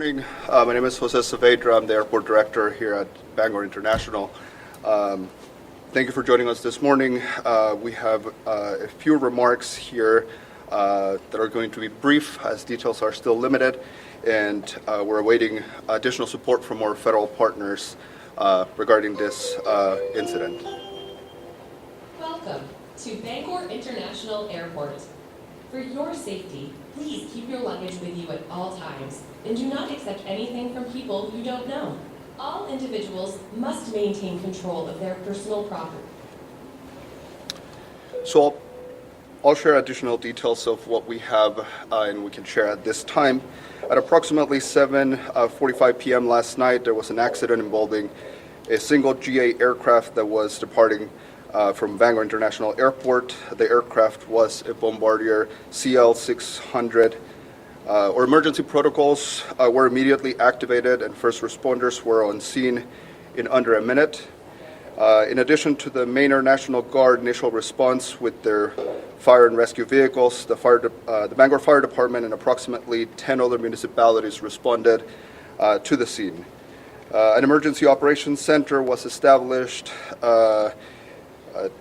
Morning. My name is Jose Saavedra. I'm the airport director here at Bangor International. Thank you for joining us this morning. We have a few remarks here that are going to be brief, as details are still limited, and we're awaiting additional support from our federal partners regarding this incident. Welcome to Bangor International Airport. For your safety, please keep your luggage with you at all times and do not accept anything from people you don't know. All individuals must maintain control of their personal property. So I'll share additional details of what we have and we can share at this time. At approximately 7:45 p.m. last night, there was an accident involving a single GA aircraft that was departing from Bangor International Airport. The aircraft was a Bombardier CL-600. Our emergency protocols were immediately activated and first responders were on scene in under a minute. In addition to the Maine National Guard initial response with their fire and rescue vehicles, the Bangor Fire Department and approximately 10 other municipalities responded to the scene. An emergency operations center was established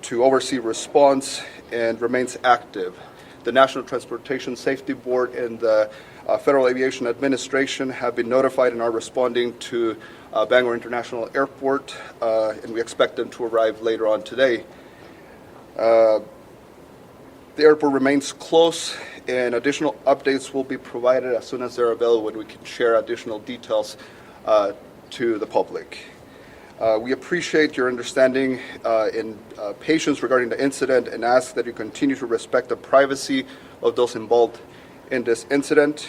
to oversee response and remains active. The National Transportation Safety Board and the Federal Aviation Administration have been notified and are responding to Bangor International Airport, and we expect them to arrive later on today. The airport remains closed, and additional updates will be provided as soon as they're available when we can share additional details to the public. We appreciate your understanding and patience regarding the incident and ask that you continue to respect the privacy of those involved in this incident.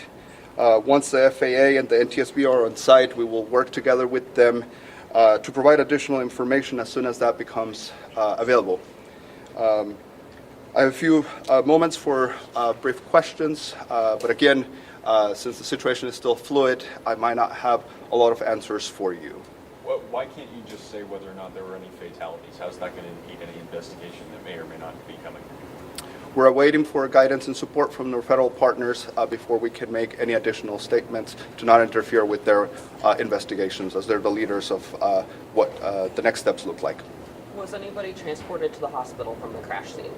Once the FAA and the NTSB are on site, we will work together with them to provide additional information as soon as that becomes available. I have a few moments for brief questions, but again, since the situation is still fluid, I might not have a lot of answers for you. Why can't you just say whether or not there were any fatalities? How's that going to impede any investigation that may or may not be coming? We're awaiting for guidance and support from the federal partners before we can make any additional statements to not interfere with their investigations, as they're the leaders of what the next steps look like. Was anybody transported to the hospital from the crash scene?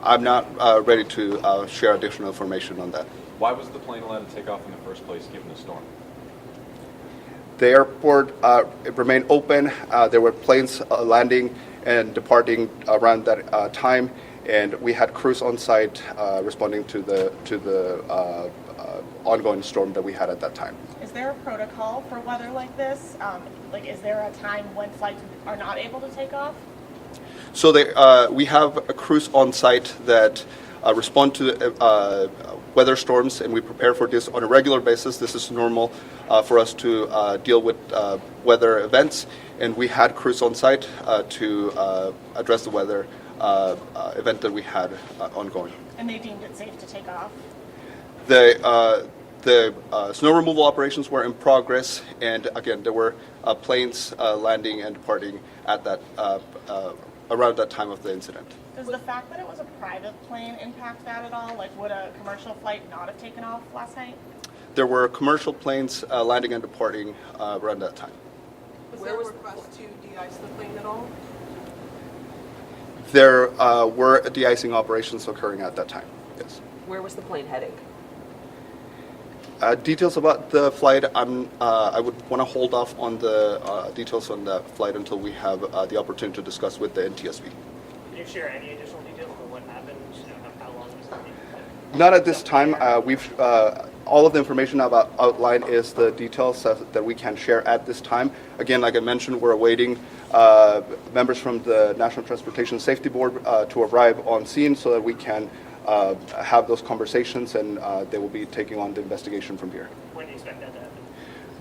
I'm not ready to share additional information on that. Why was the plane allowed to take off in the first place given the storm? The airport remained open. There were planes landing and departing around that time, and we had crews on site responding to the ongoing storm that we had at that time. Is there a protocol for weather like this? Is there a time when flights are not able to take off? So we have crews on site that respond to weather storms, and we prepare for this on a regular basis. This is normal for us to deal with weather events, and we had crews on site to address the weather event that we had ongoing. And they deemed it safe to take off? The snow removal operations were in progress, and again, there were planes landing and departing at that around that time of the incident. Does the fact that it was a private plane impact that at all? Would a commercial flight not have taken off last night? There were commercial planes landing and departing around that time. Was there a request to de-ice the plane at all? There were de-icing operations occurring at that time, yes. Where was the plane heading? Details about the flight, I would want to hold off on the details on the flight until we have the opportunity to discuss with the NTSB. Can you share any additional details on what happened? How long was it? Not at this time. All of the information about outline is the details that we can share at this time. Again, like I mentioned, we're awaiting members from the National Transportation Safety Board to arrive on scene so that we can have those conversations, and they will be taking on the investigation from here. When do you expect that to happen?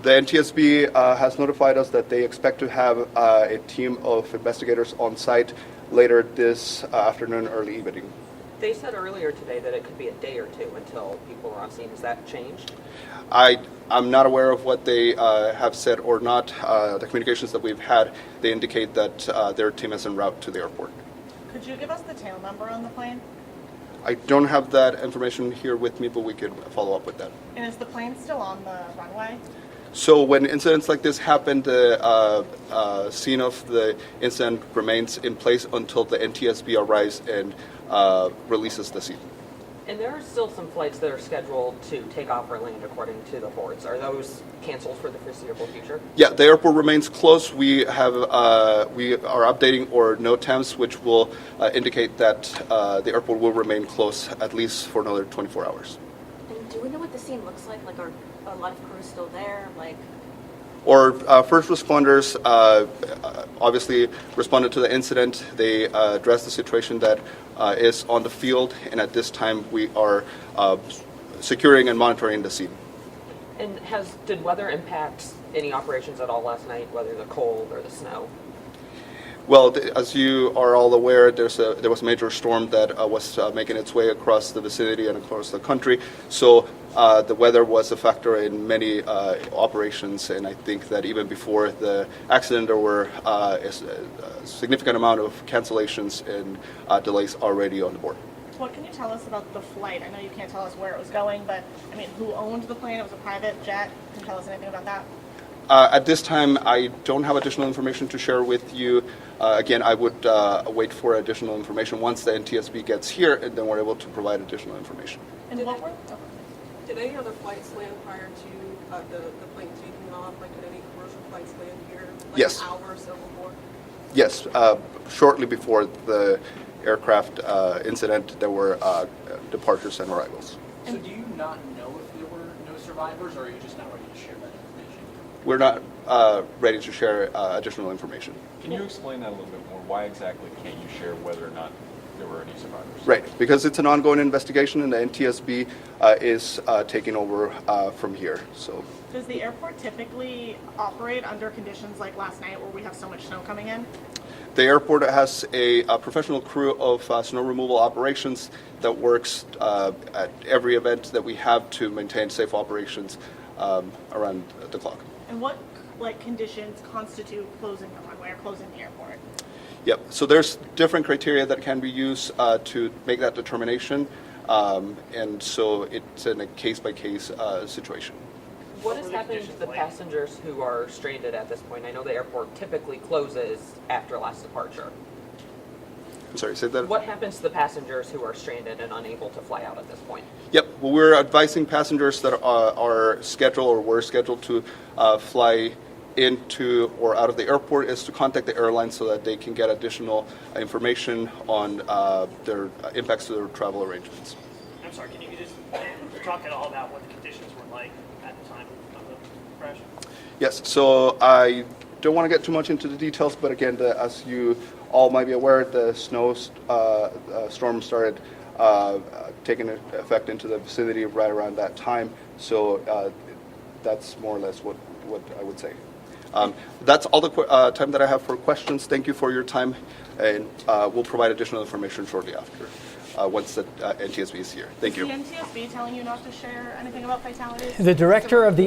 The NTSB has notified us that they expect to have a team of investigators on site later this afternoon, early evening. They said earlier today that it could be a day or two until people are on scene. Has that changed? I'm not aware of what they have said or not. The communications that we've had, they indicate that their team is en route to the airport. Could you give us the tail number on the plane? I don't have that information here with me, but we could follow up with that. And is the plane still on the runway? So when incidents like this happen, the scene of the incident remains in place until the NTSB arrives and releases the scene. And there are still some flights that are scheduled to take off or land according to the boards. Are those canceled for the foreseeable future? Yeah, the airport remains closed. We have we are updating our NOTAMs, which will indicate that the airport will remain closed at least for another 24 hours. And do we know what the scene looks like? Like, are a lot of crews still there? Like, Our first responders obviously responded to the incident. They addressed the situation that is on the field, and at this time we are securing and monitoring the scene. And did weather impact any operations at all last night, whether the cold or the snow? Well, as you are all aware, there was a major storm that was making its way across the vicinity and across the country. So the weather was a factor in many operations, and I think that even before the accident, there were a significant amount of cancellations and delays already on the board. What can you tell us about the flight? I know you can't tell us where it was going, but I mean, who owned the plane? It was a private jet. Can you tell us anything about that? At this time, I don't have additional information to share with you. Again, I would wait for additional information once the NTSB gets here, and then we're able to provide additional information. And what were? Oh. Did any other flights land prior to the plane taking off? Like, did any commercial flights land here? Like Yes. An hour or so before? Yes, shortly before the aircraft incident, there were departures and arrivals. So do you not know if there were no survivors, or are you just not ready to share that information? We're not ready to share additional information. Can you explain that a little bit more? Why exactly can't you share whether or not there were any survivors? Right, because it's an ongoing investigation, and the NTSB is taking over from here. So, Does the airport typically operate under conditions like last night where we have so much snow coming in? the airport has a professional crew of snow removal operations that works at every event that we have to maintain safe operations around the clock. And what conditions constitute closing the runway or closing the airport? Yep. So there's different criteria that can be used to make that determination, and so it's in a case-by-case situation. What is happening to the passengers who are stranded at this point? I know the airport typically closes after last departure. I'm sorry, say that. What happens to the passengers who are stranded and unable to fly out at this point? Yep. Well, we're advising passengers that are scheduled or were scheduled to fly into or out of the airport is to contact the airline so that they can get additional information on their impacts to their travel arrangements. I'm sorry, can you just talk at all about what the conditions were like at the time of the crash? Yes, so I don't want to get too much into the details, but again, as you all might be aware, the storm started taking effect into the vicinity right around that time, so that's more or less what I would say. That's all the time that I have for questions. Thank you for your time, and we'll provide additional information shortly after, once the NTSB is here. Thank you. Is the NTSB telling you not to share anything about fatalities? The director of the